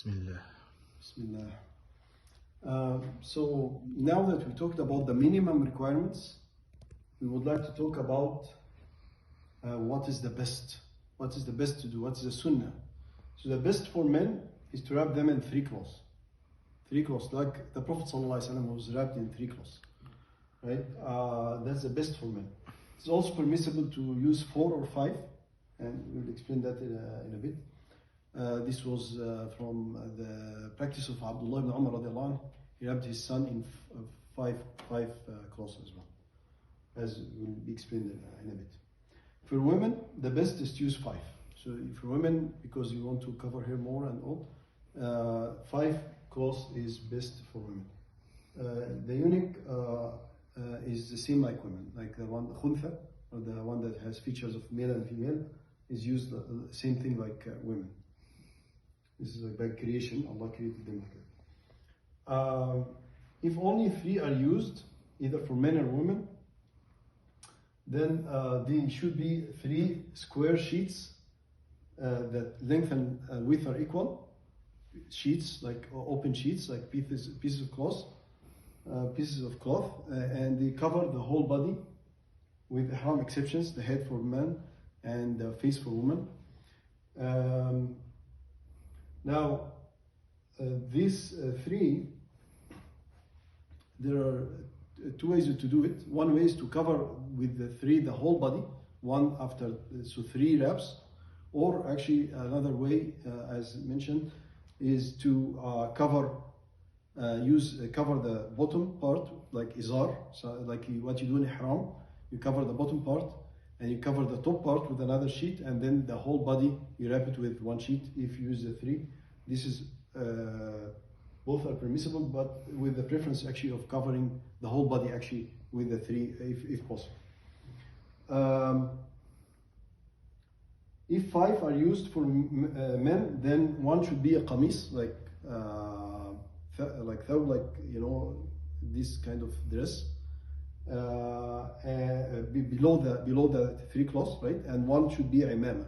Bismillah. Bismillah. So now that we talked about the minimum requirements, we would like to talk about what is the best. What is the best to do? What is the sunnah? So the best for men is to wrap them in 3 cloths. 3 cloths, like the Prophet ﷺ was wrapped in 3 cloths. Right? That's the best for men. It's also permissible to use 4 or 5, and we'll explain that in a bit. This was from the practice of Abdullah ibn Umar radiallahu anh. He wrapped his son in 5 cloths as well, as will be explained in a bit. For women, the best is to use 5. So for women, because you want to cover her more and all, 5 cloths is best for women. The eunuch is the same like women, like the one khuntha, or the one that has features of male and female, is used the same thing like women. This is like by creation, Allah created them like that. If only 3 are used, either for men or women, then they should be 3 square sheets that length and width are equal. Sheets, like open sheets, like pieces of cloth, and they cover the whole body with ihram exceptions, the head for men and the face for women. Now, these 3, there are 2 ways to do it. One way is to cover with the 3 the whole body, one after, so 3 wraps. Or actually another way, as mentioned, is to cover the bottom part, like izar, so like what you do in ihram. You cover the bottom part and you cover the top part with another sheet, and then the whole body you wrap it with 1 sheet if you use the 3. This is both are permissible, but with the preference actually of covering the whole body actually with the 3 if possible. If 5 are used for men, then 1 should be a qamis, like thawb, like this kind of dress, below the 3 cloths, right? And 1 should be imama,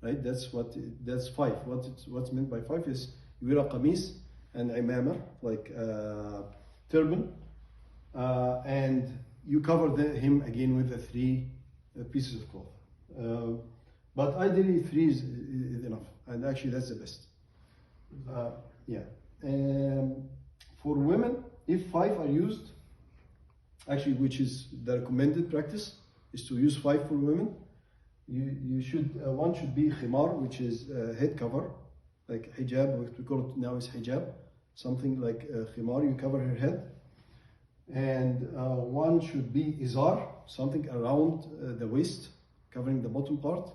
right? That's 5. What's meant by 5 is you wear a qamis and imama, like turban, and you cover him again with the 3 pieces of cloth. But ideally 3 is enough, and actually that's the best. For women, if 5 are used, actually, which is the recommended practice, is to use 5 for women. You should 1 should be khimar, which is head cover, like hijab. What we call it now is hijab, something like khimar. You cover her head, and 1 should be izar, something around the waist, covering the bottom part.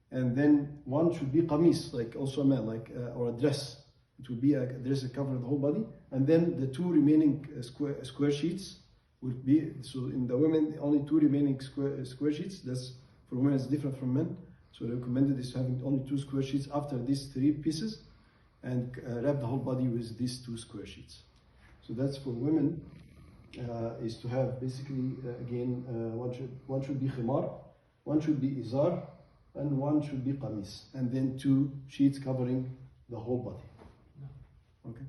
And then 1 should be qamis, like also a man, like or a dress. It would be a dress that covers the whole body. And then the 2 remaining square sheets would be, so in the women only 2 remaining square sheets. That's for women, it's different from men. So the recommended is having only 2 square sheets after these 3 pieces, and wrap the whole body with these 2 square sheets. So that's for women, is to have basically again 1 should be khimar, 1 should be izar, and 1 should be qamis, and then 2 sheets covering the whole body. Okay.